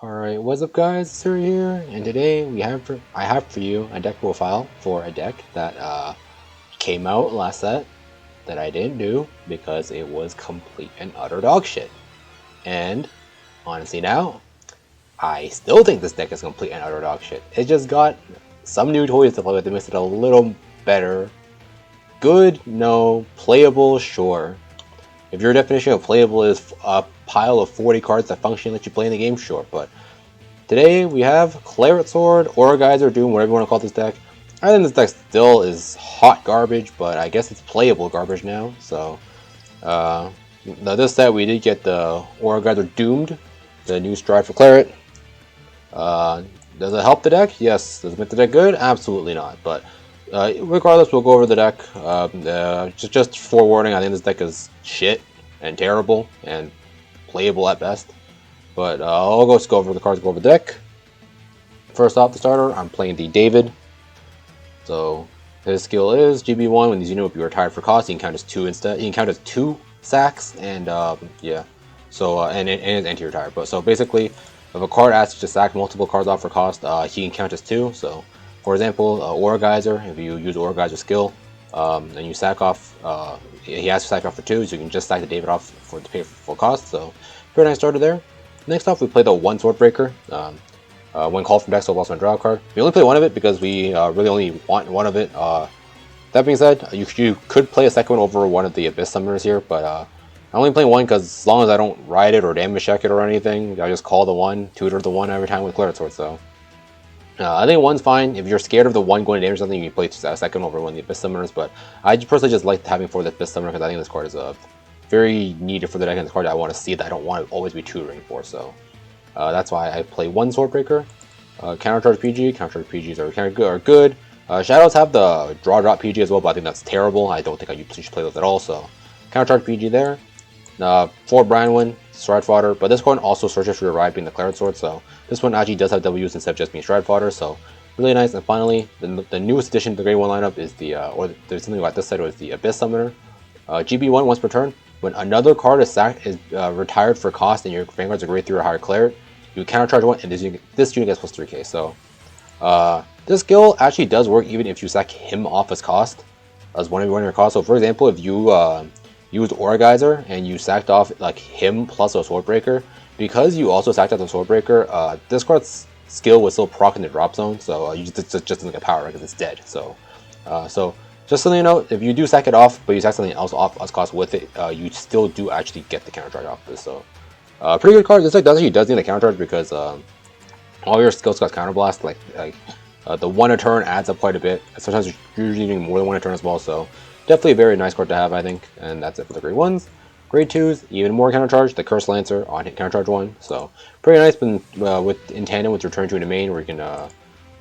Alright, what's up guys, Sir here, and today I have for you a deck profile for a deck that came out last set that I didn't do because it was complete and utter dog shit. And honestly now, I still think this deck is complete and utter dog shit. It just got some new toys to play with that makes it a little better. Good, no. Playable, sure. If your definition of playable is a pile of 40 cards that function let you play in the game, sure, but today we have Claret Sword, Aura Geyser, Doom, whatever you want to call this deck. I think this deck still is hot garbage, but I guess it's playable garbage now. So, this set we did get the Aura Geyser Doomed, the new stride for Claret. Does it help the deck? Yes. Does it make the deck good? Absolutely not. But regardless, we'll go over the deck. Just forewarning, I think this deck is shit and terrible and playable at best. But I'll go over the cards, go over the deck. First off, the starter, I'm playing the David. So his skill is GB1. When these units will be retired for cost, he can count as 2 instead. He can count as 2 sacks, and yeah. So and it's anti-retire. But so basically, if a card asks to sack multiple cards off for cost, he can count as 2. So for example, Aura Geyser, if you use Aura Geyser skill, and you sack off, he has to sack off for 2, so you can just sack the David off to pay for full cost. So pretty nice starter there. Next off, we play the 1 Swordbreaker. When called from deck, so also on draw a card. We only play one of it because we really only want one of it. That being said, you could play a second one over one of the Abyss Summoners here, but I'm only playing one because as long as I don't ride it or damage check it or anything, I just call the 1, tutor the 1 every time with Claret Sword. So I think 1's fine. If you're scared of the 1 going to damage something, you can play a second over one of the Abyss Summoners. But I personally just like having for the Abyss Summoner because I think this card is very needed for the deck, and this card that I want to see that I don't want to always be tutoring for. So that's why I play 1 Swordbreaker. Countercharge PG. Countercharge PGs are good. Shadows have the draw drop PG as well, but I think that's terrible. I don't think you should play those at all. So countercharge PG there. 4 Brandwin, Stride Fodder, but this one also searches for your ride being the Claret Sword. So this one actually does have W's instead of just being Stride Fodder. So really nice. And finally, the newest addition to the Grade 1 lineup is the or there's something about this side was the Abyss Summoner. GB1 once per turn. When another card is retired for cost and your Vanguards are grade 3 or higher Claret, you countercharge 1 and this unit gets plus 3k. So this skill actually does work even if you sack him off as cost, as one of your costs. So for example, if you used Aura Geyser and you sacked off like him plus a Swordbreaker, because you also sacked off the Swordbreaker, this card's skill would still proc in the drop zone, so you just doesn't get power because it's dead. So just so you know, if you do sack it off, but you sack something else off as cost with it, you still do actually get the counter charge off this. So, pretty good card. This deck actually does need a counter charge because all your skills got counterblast. The 1 a turn adds up quite a bit. Sometimes you're usually doing more than 1 a turn as well. So, definitely a very nice card to have, I think. And that's it for the grade 1s. Grade 2s, even more counter charge. The Curse Lancer on hit counter charge 1. So, pretty nice, in tandem with return to a main where you can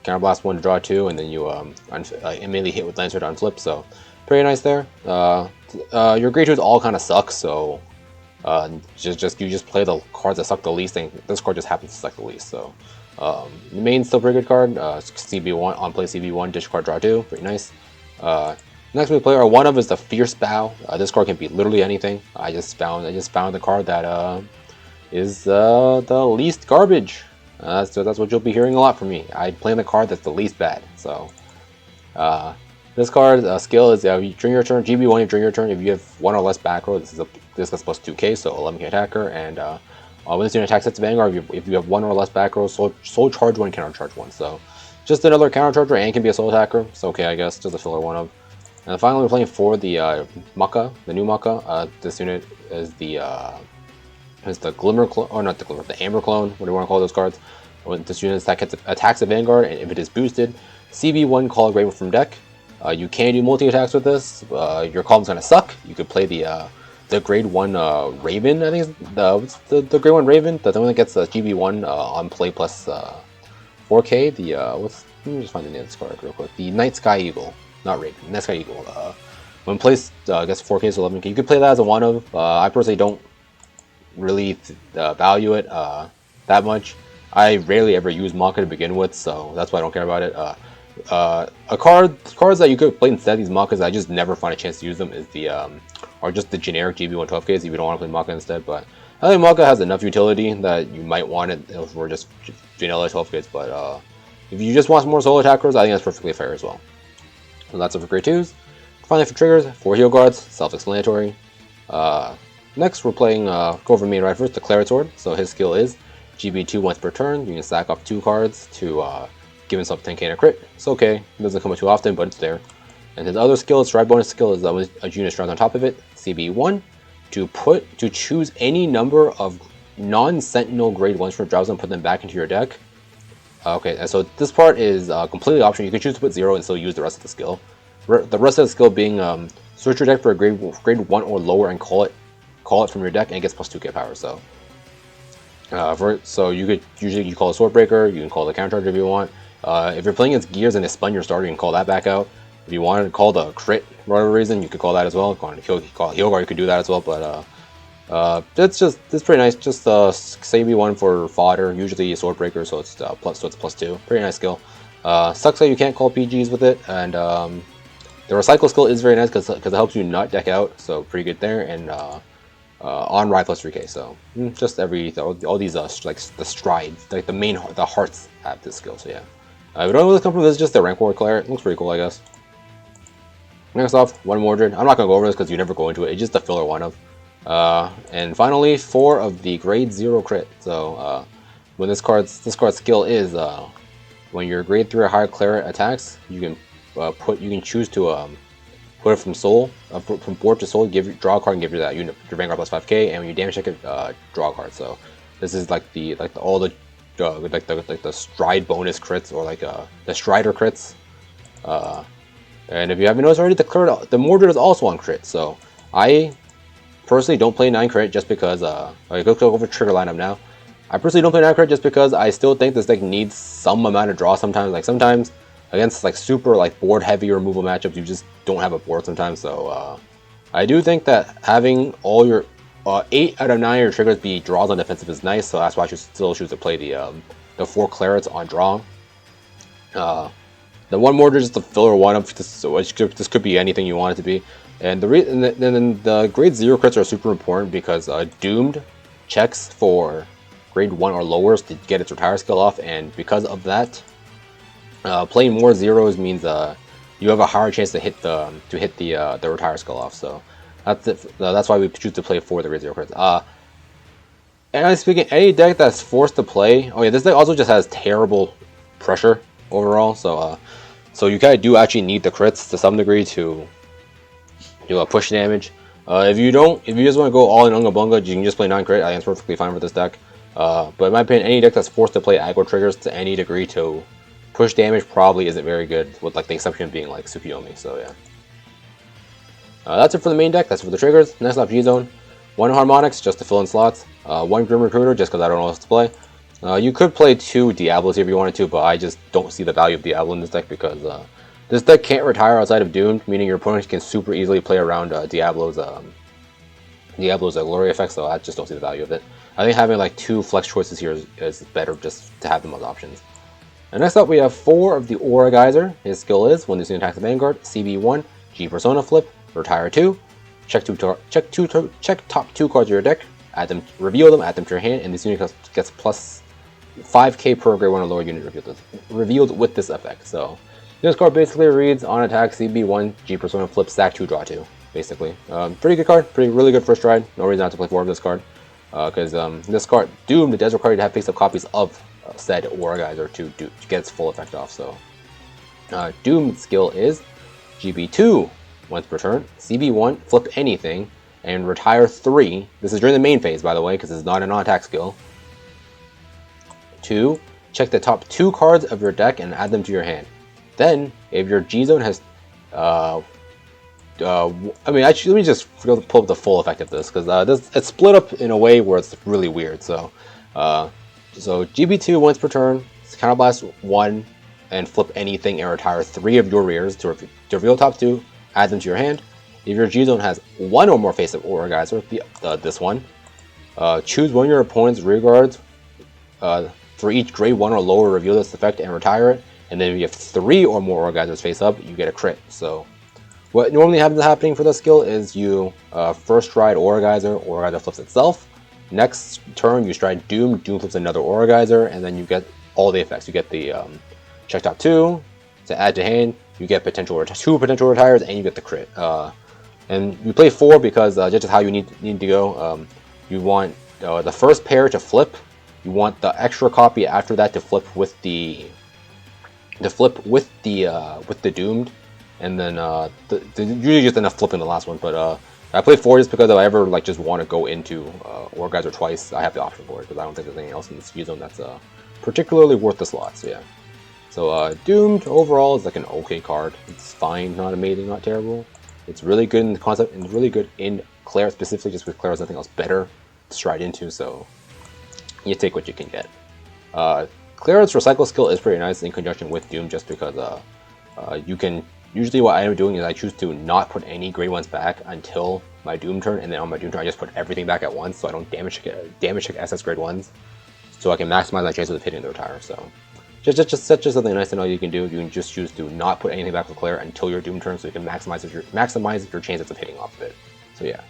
counterblast 1 to draw 2, and then you immediately hit with Lancer to unflip. So pretty nice there. Your grade 2s all kind of suck, so you just play the cards that suck the least, and this card just happens to suck the least. So the main's still a pretty good card. CB1 on play CB1 discard draw 2, pretty nice. Next we play our one of is the Fierce Bow. This card can be literally anything. I just found the card that is the least garbage. So that's what you'll be hearing a lot from me. I play the card that's the least bad. So this card's skill is during your turn, GB1 during your turn, if you have 1 or less back row, this gets plus 2k, so 11k attacker. And when this unit attacks its Vanguard, if you have 1 or less back row, soul charge 1, counter charge 1. So just another counter charger and can be a soul attacker. It's okay, I guess, just a filler 1 of. And finally, we're playing for the Mucka, the new Mucka. This unit is the Glimmer clone, or not the Glimmer, the Amber clone, what do you want to call those cards. When this unit attacks a Vanguard, and if it is boosted, CB1 call a Grade 1 from deck. You can do multi-attacks with this. Your column's gonna suck. You could play the Grade 1 Raven, I think it's the Grade 1 Raven, the one that gets the GB1 on play plus 4k. Let me just find the name of this card real quick. The Night Sky Eagle, not Raven, Night Sky Eagle. When placed, gets 4k, so 11k. You could play that as a one of. I personally don't really value it that much. I rarely ever use Maka to begin with, so that's why I don't care about it. Cards that you could play instead of these Makas, I just never find a chance to use them, is are just the generic GB1 12Ks if you don't want to play Maka instead. But I think Maka has enough utility that you might want it if we're just vanilla 12 kids, but if you just want some more solo attackers, I think that's perfectly fair as well. So that's it for grade 2s. Finally, for triggers, 4 heal guards, self-explanatory. Next, we're playing go over main right first, the Claret sword. So his skill is GB2 once per turn. You can stack up 2 cards to give himself 10k and a crit. It's okay, it doesn't come up too often, but it's there. And his other skill, his stride bonus skill, is a unit stride on top of it, CB1, to choose any number of non-sentinel grade 1s for drops and put them back into your deck. Okay, and so this part is completely optional. You can choose to put 0 and still use the rest of the skill. The rest of the skill being search your deck for a grade 1 or lower and call it from your deck, and it gets plus 2k power. So so you could usually call a Swordbreaker, you can call the Countercharge if you want. If you're playing against Gears and they spun your starter, you can call that back out. If you wanted to call the crit for whatever reason, you could call that as well. Call Heal Guard, you could do that as well. But it's pretty nice. Just save me one for fodder. Usually a Swordbreaker, so it's plus 2. Pretty nice skill. Sucks that you can't call PGs with it, and the recycle skill is very nice because it helps you not deck out. So pretty good there, and on ride plus 3k. So just all these like the stride, like the hearts have this skill. So yeah, we don't really come from this. Just the rank ward Claret. Looks pretty cool, I guess. Next off, one Mordred. I'm not gonna go over this because you never go into it. It's just a filler one of. And finally, 4 of the grade 0 crit. So when this card's skill is when your grade 3 or higher Claret attacks, you can choose to put it from soul, from board to soul, draw a card and give you that unit your Vanguard plus 5k, and when you damage check it, draw a card. So this is like the stride bonus crits, or like the Strider crits. And if you haven't noticed already, the Mordred is also on crit. So I personally don't play 9 crit just because I go over trigger lineup now. I personally don't play 9 crit just because I still think this deck needs some amount of draw sometimes. Like sometimes against like super like board heavy removal matchups, you just don't have a board sometimes. So I do think that having all your 8 out of 9 of your triggers be draws on defensive is nice. So that's why I still choose to play the 4 Clarets on draw. The one Mordred is just the filler one of this, so this could be anything you want it to be. And then the grade 0 crits are super important because Doomed checks for grade 1 or lower to get its retire skill off, and because of that, playing more zeros means you have a higher chance to hit the retire skill off. So that's why we choose to play 4 of the grade 0 crits. And speaking, any deck that's forced to play, oh yeah, this deck also just has terrible pressure overall. So you kind of do actually need the crits to some degree to do a push damage. If you just want to go all in Unga Bunga, you can just play 9 crit. I think it's perfectly fine with this deck. But in my opinion, any deck that's forced to play aggro triggers to any degree to push damage probably isn't very good, with like the exception being like Tsukiyomi. So yeah, that's it for the main deck. That's it for the triggers. Next up, G-Zone. 1 Harmonics just to fill in slots. 1 Grim Recruiter just because I don't know what else to play. You could play 2 Diablos if you wanted to, but I just don't see the value of Diablo in this deck because this deck can't retire outside of Doomed, meaning your opponent can super easily play around Diablo's glory effect, so I just don't see the value of it. I think having like 2 flex choices here is better just to have them as options. And next up we have 4 of the Aura Geyser. His skill is, when this unit attacks the Vanguard, CB1, G Persona Flip, retire 2, check top 2 cards of your deck, reveal them, add them to your hand, and this unit gets plus 5k per grade 1 or lower unit revealed with this effect. So this card basically reads, on attack, CB1, G Persona Flip, stack 2, draw 2, basically. Pretty good card, really good first stride. No reason not to play 4 of this card. Because this card, Doom, it does require you to have face-up copies of said Aura Geyser to get its full effect off. So Doom's skill is GB2 once per turn, CB1, flip anything, and retire 3. This is during the main phase, by the way, because it's not an on-attack skill. 2, check the top 2 cards of your deck and add them to your hand. Then, if your G-Zone has actually, let me just pull up the full effect of this, because it's split up in a way where it's really weird. So GB2 once per turn, counterblast 1, and flip anything and retire 3 of your rears to reveal top 2, add them to your hand. If your G-Zone has 1 or more face-up Aura Geyser, this one, choose one of your opponent's rear guards for each grade 1 or lower, reveal this effect and retire it. And then if you have 3 or more Aura Geysers face up, you get a crit. So what normally happens happening for this skill is you first stride Aura Geyser flips itself, Next turn, you strike Doom. Doom flips another Aura Geyser, and then you get all the effects. You get the check top 2 to add to hand. You get two potential retires, and you get the crit. And you play 4 because just how you need to go. You want the first pair to flip. You want the extra copy after that to flip with the doomed, and then usually just end up flipping the last one. But I play 4 just because if I ever just want to go into Aura Geyser twice, I have the option for it because I don't think there's anything else in the ski zone that's particularly worth the slots. So yeah. So Doomed overall is like an okay card. It's fine, not amazing, not terrible. It's really good in the concept and it's really good in Claret specifically, just because Claret has nothing else better to stride into. So you take what you can get. Claret's recycle skill is pretty nice in conjunction with Doom, just because you can. Usually what I am doing is I choose to not put any grade 1s back until my Doom turn, and then on my Doom turn I just put everything back at once so I don't damage check SS grade 1s, so I can maximize my chances of hitting the retire. So just something nice to know you can do. You can just choose to not put anything back with Claret until your Doom turn, so you can maximize your chances of hitting off of it. So yeah.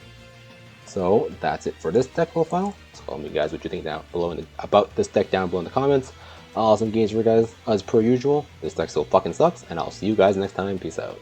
So that's it for this deck profile. So tell me guys what you think down below about this deck down below in the comments. Awesome games for you guys as per usual. This deck still fucking sucks, and I'll see you guys next time. Peace out.